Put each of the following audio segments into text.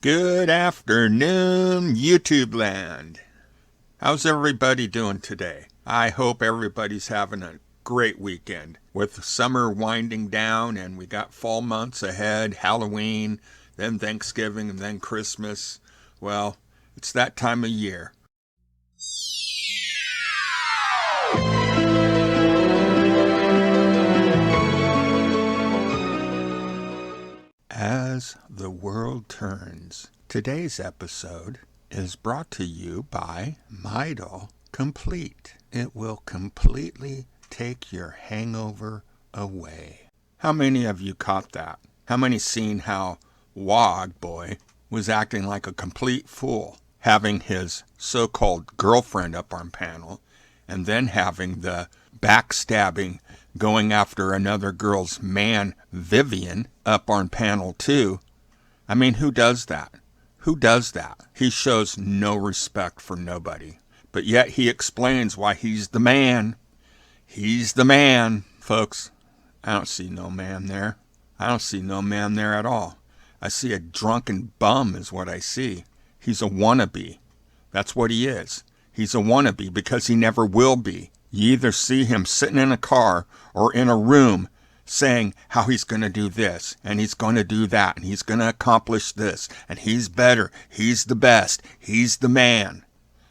Good afternoon, YouTube land. How's everybody doing today? I hope everybody's having a great weekend. With summer winding down and we got fall months ahead, Halloween, then Thanksgiving, and then Christmas. Well, it's that time of year. As the world turns, today's episode is brought to you by Midol Complete. It will completely take your hangover away. How many of you caught that? How many seen how WOG Boy was acting like a complete fool, having his so-called girlfriend up on panel, and then having the backstabbing going after another girl's man, Vivian, up on panel too? I mean, who does that? Who does that? He shows no respect for nobody. But yet he explains why he's the man. He's the man. Folks, I don't see no man there. I don't see no man there at all. I see a drunken bum is what I see. He's a wannabe. That's what he is. He's a wannabe because he never will be. You either see him sitting in a car or in a room saying how he's going to do this and he's going to do that and he's going to accomplish this and he's better, he's the best, he's the man.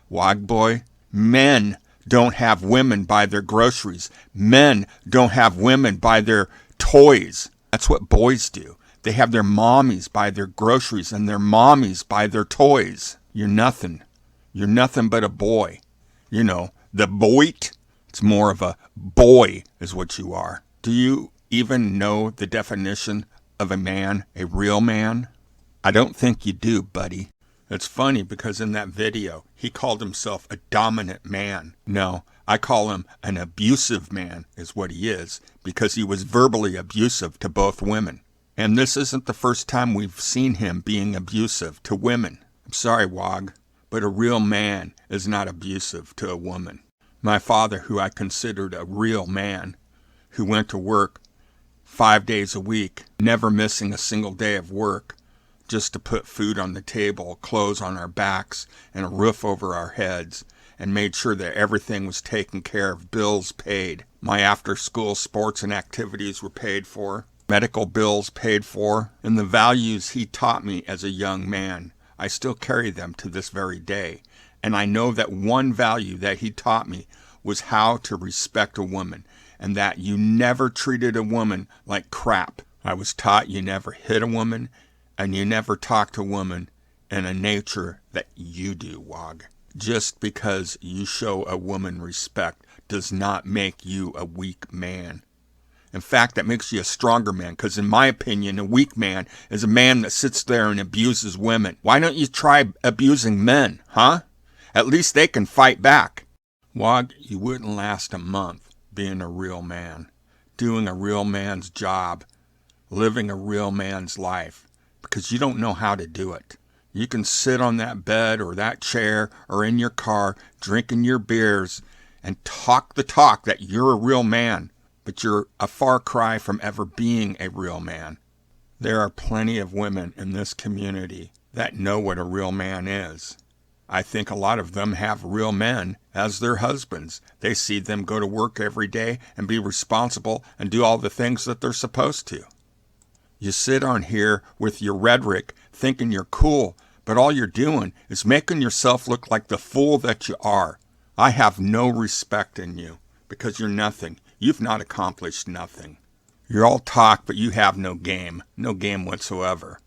WOG Boy, men don't have women buy their groceries. Men don't have women buy their toys. That's what boys do. They have their mommies buy their groceries and their mommies buy their toys. You're nothing. You're nothing but a boy. You know, the boit. It's more of a boy is what you are. Do you even know the definition of a man, a real man? I don't think you do, buddy. It's funny because in that video, he called himself a dominant man. No, I call him an abusive man is what he is because he was verbally abusive to both women. And this isn't the first time we've seen him being abusive to women. I'm sorry, WOG, but a real man is not abusive to a woman. My father, who I considered a real man, who went to work 5 days a week, never missing a single day of work, just to put food on the table, clothes on our backs, and a roof over our heads, and made sure that everything was taken care of, bills paid. My after-school sports and activities were paid for, medical bills paid for, and the values he taught me as a young man, I still carry them to this very day. And I know that one value that he taught me was how to respect a woman, and that you never treated a woman like crap. I was taught you never hit a woman, and you never talk to a woman in a nature that you do, WOG. Just because you show a woman respect does not make you a weak man. In fact, that makes you a stronger man, because in my opinion, a weak man is a man that sits there and abuses women. Why don't you try abusing men, huh? At least they can fight back. WOG, you wouldn't last a month being a real man, doing a real man's job, living a real man's life, because you don't know how to do it. You can sit on that bed or that chair or in your car drinking your beers and talk the talk that you're a real man, but you're a far cry from ever being a real man. There are plenty of women in this community that know what a real man is. I think a lot of them have real men as their husbands. They see them go to work every day and be responsible and do all the things that they're supposed to. You sit on here with your rhetoric thinking you're cool, but all you're doing is making yourself look like the fool that you are. I have no respect in you because you're nothing. You've not accomplished nothing. You're all talk, but you have no game whatsoever.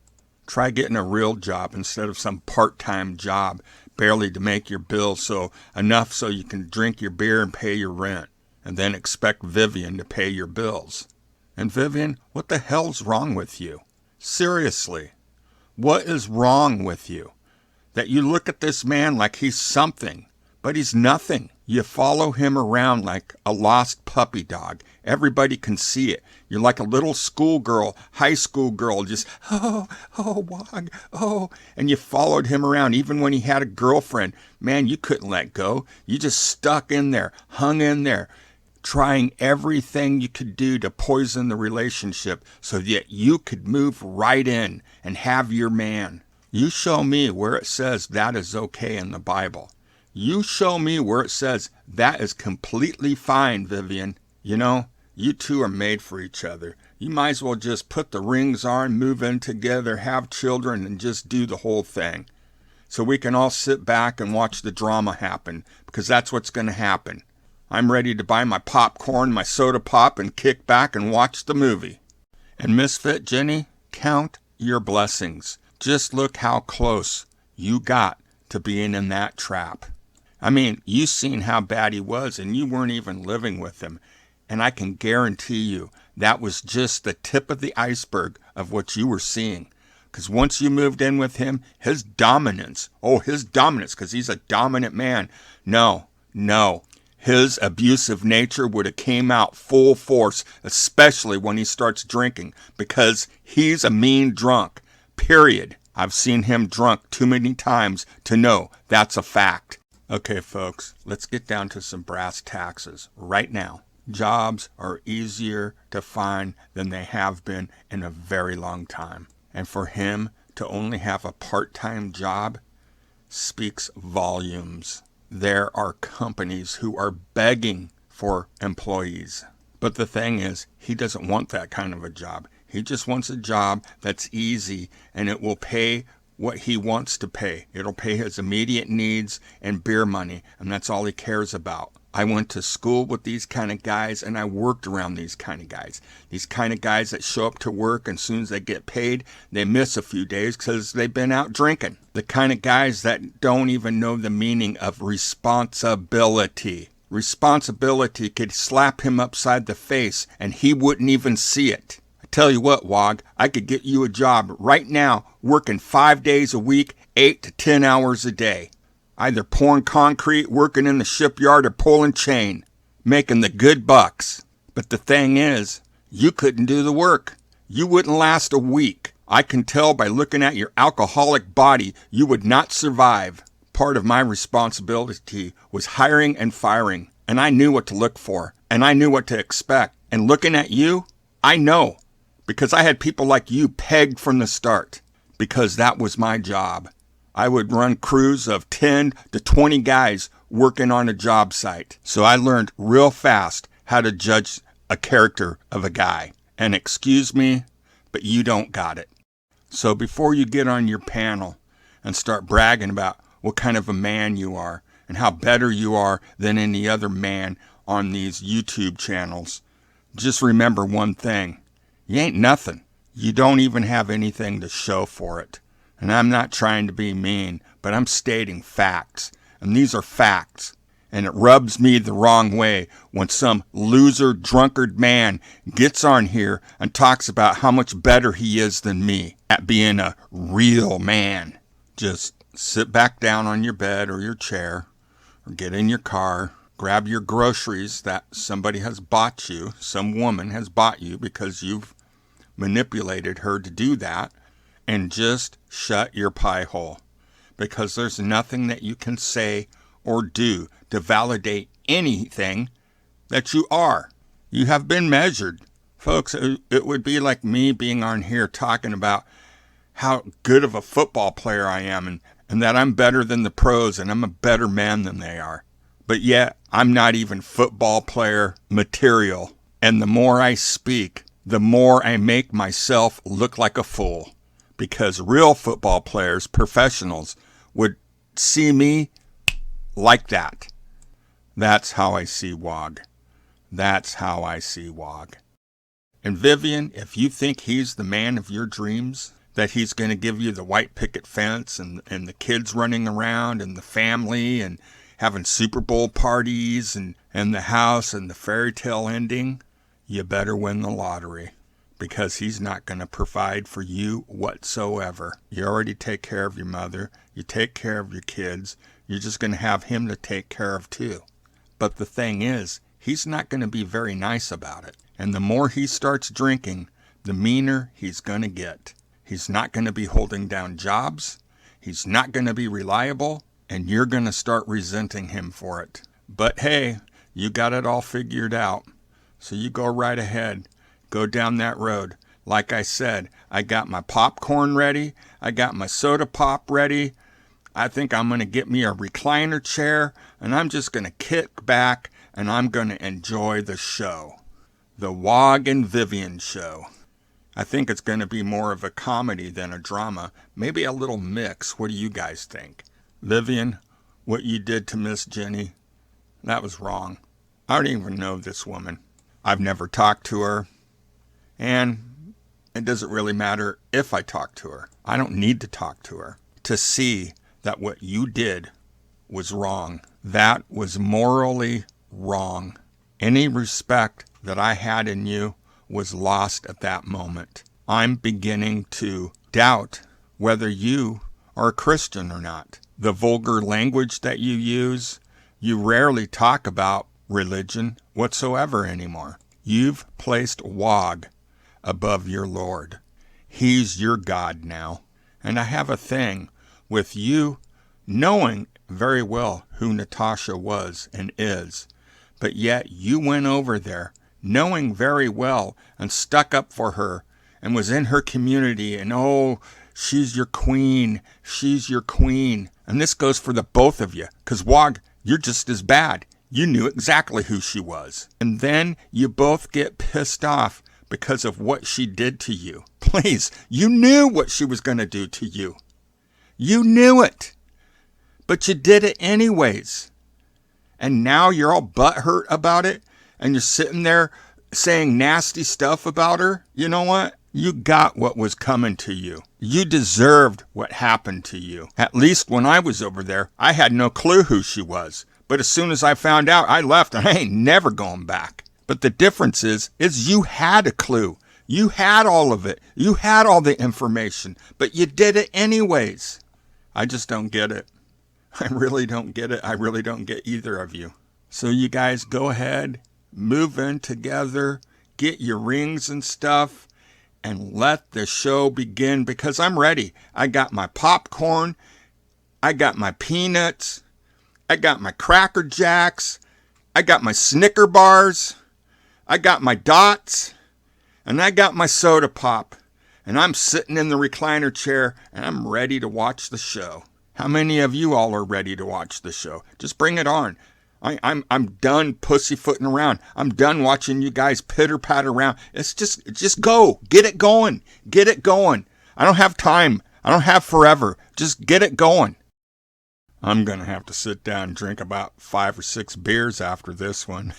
Try getting a real job instead of some part-time job, barely to make your bills enough so you can drink your beer and pay your rent, and then expect Vivian to pay your bills. And Vivian, what the hell's wrong with you? Seriously, what is wrong with you? That you look at this man like he's something, but he's nothing. You follow him around like a lost puppy dog. Everybody can see it. You're like a little schoolgirl, high school girl, just, WOG, and you followed him around even when he had a girlfriend. Man, you couldn't let go. You just stuck in there, hung in there, trying everything you could do to poison the relationship so that you could move right in and have your man. You show me where it says that is okay in the Bible. You show me where it says that is completely fine, Vivian. You know, you two are made for each other. You might as well just put the rings on, move in together, have children, and just do the whole thing. So we can all sit back and watch the drama happen, because that's what's going to happen. I'm ready to buy my popcorn, my soda pop, and kick back and watch the movie. And Misfit Jenny, count your blessings. Just look how close you got to being in that trap. I mean, you seen how bad he was, and you weren't even living with him. And I can guarantee you that was just the tip of the iceberg of what you were seeing. Because once you moved in with him, his dominance, because he's a dominant man. No. His abusive nature would have came out full force, especially when he starts drinking, because he's a mean drunk, period. I've seen him drunk too many times to know that's a fact. Okay, folks, let's get down to some brass taxes right now. Jobs are easier to find than they have been in a very long time. And for him to only have a part-time job speaks volumes. There are companies who are begging for employees. But the thing is, he doesn't want that kind of a job. He just wants a job that's easy and it will pay what he wants to pay. It'll pay his immediate needs and beer money, and that's all he cares about. I went to school with these kind of guys, and I worked around these kind of guys. These kind of guys that show up to work, and as soon as they get paid, they miss a few days because they've been out drinking. The kind of guys that don't even know the meaning of responsibility. Responsibility could slap him upside the face, and he wouldn't even see it. I tell you what, WOG, I could get you a job right now working 5 days a week, 8 to 10 hours a day. Either pouring concrete, working in the shipyard, or pulling chain, making the good bucks. But the thing is, you couldn't do the work. You wouldn't last a week. I can tell by looking at your alcoholic body, you would not survive. Part of my responsibility was hiring and firing, and I knew what to look for, and I knew what to expect. And looking at you, I know, because I had people like you pegged from the start, because that was my job. I would run crews of 10 to 20 guys working on a job site. So I learned real fast how to judge a character of a guy. And excuse me, but you don't got it. So before you get on your panel and start bragging about what kind of a man you are and how better you are than any other man on these YouTube channels, just remember one thing. You ain't nothing. You don't even have anything to show for it. And I'm not trying to be mean, but I'm stating facts. And these are facts. And it rubs me the wrong way when some loser, drunkard man gets on here and talks about how much better he is than me at being a real man. Just sit back down on your bed or your chair, or get in your car, grab your groceries that somebody has bought you, some woman has bought you because you've manipulated her to do that, and just shut your pie hole, because there's nothing that you can say or do to validate anything that you are. You have been measured. Folks, it would be like me being on here talking about how good of a football player I am and that I'm better than the pros and I'm a better man than they are. But yet, I'm not even football player material. And the more I speak, the more I make myself look like a fool. Because real football players, professionals, would see me like that. That's how I see WOG. That's how I see WOG. And Vivian, if you think he's the man of your dreams, that he's going to give you the white picket fence and the kids running around and the family and having Super Bowl parties and the house and the fairy tale ending, you better win the lottery. Because he's not going to provide for you whatsoever. You already take care of your mother. You take care of your kids. You're just going to have him to take care of too. But the thing is, he's not going to be very nice about it. And the more he starts drinking, the meaner he's going to get. He's not going to be holding down jobs. He's not going to be reliable. And you're going to start resenting him for it. But hey, you got it all figured out. So you go right ahead. Go down that road. Like I said, I got my popcorn ready. I got my soda pop ready. I think I'm going to get me a recliner chair, and I'm just going to kick back, and I'm going to enjoy the show. The WOG and Vivian Show. I think it's going to be more of a comedy than a drama. Maybe a little mix. What do you guys think? Vivian, what you did to Miss Jenny, that was wrong. I don't even know this woman. I've never talked to her. And it doesn't really matter if I talk to her. I don't need to talk to her to see that what you did was wrong. That was morally wrong. Any respect that I had in you was lost at that moment. I'm beginning to doubt whether you are a Christian or not. The vulgar language that you use, you rarely talk about religion whatsoever anymore. You've placed WOG above your Lord. He's your God now. And I have a thing with you knowing very well who Natasha was and is, but yet you went over there knowing very well and stuck up for her and was in her community and, oh, she's your queen, she's your queen. And this goes for the both of you, because WOG, you're just as bad. You knew exactly who she was. And then you both get pissed off because of what she did to you. Please, you knew what she was going to do to you. You knew it. But you did it anyways. And now you're all butthurt about it. And you're sitting there saying nasty stuff about her. You know what? You got what was coming to you. You deserved what happened to you. At least when I was over there, I had no clue who she was. But as soon as I found out, I left and I ain't never going back. But the difference is you had a clue. You had all of it. You had all the information. But you did it anyways. I just don't get it. I really don't get it. I really don't get either of you. So you guys go ahead, move in together, get your rings and stuff, and let the show begin, because I'm ready. I got my popcorn. I got my peanuts. I got my Cracker Jacks. I got my Snicker bars. I got my dots. And I got my soda pop. And I'm sitting in the recliner chair, and I'm ready to watch the show. How many of you all are ready to watch the show? Just bring it on. I'm done pussyfooting around. I'm done watching you guys pitter-patter around. It's just go. Get it going. Get it going. I don't have time. I don't have forever. Just get it going. I'm going to have to sit down and drink about 5 or 6 beers after this one.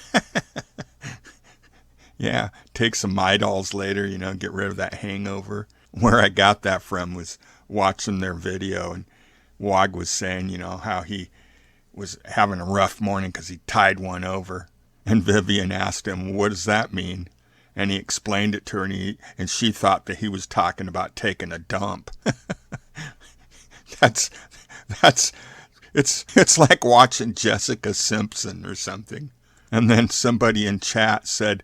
Yeah, take some Midols later, get rid of that hangover. Where I got that from was watching their video, and WOG was saying, how he was having a rough morning because he tied one over. And Vivian asked him, what does that mean? And he explained it to her, and she thought that he was talking about taking a dump. It's like watching Jessica Simpson or something. And then somebody in chat said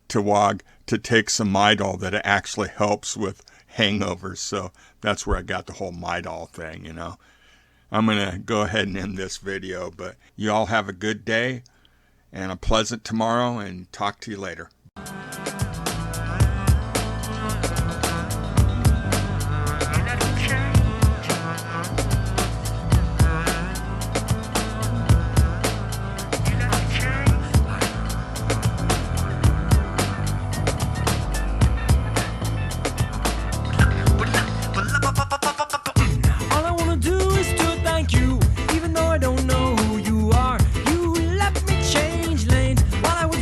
to WOG to take some Midol, that it actually helps with hangovers. So that's where I got the whole Midol thing, I'm going to go ahead and end this video, but you all have a good day and a pleasant tomorrow, and talk to you later.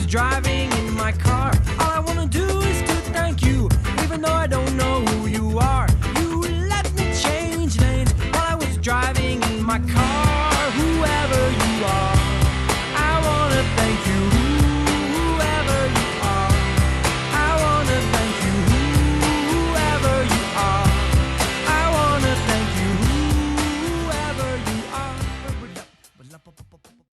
Driving in my car, all I wanna do is to thank you. Even though I don't know who you are, you let me change lanes while I was driving in my car.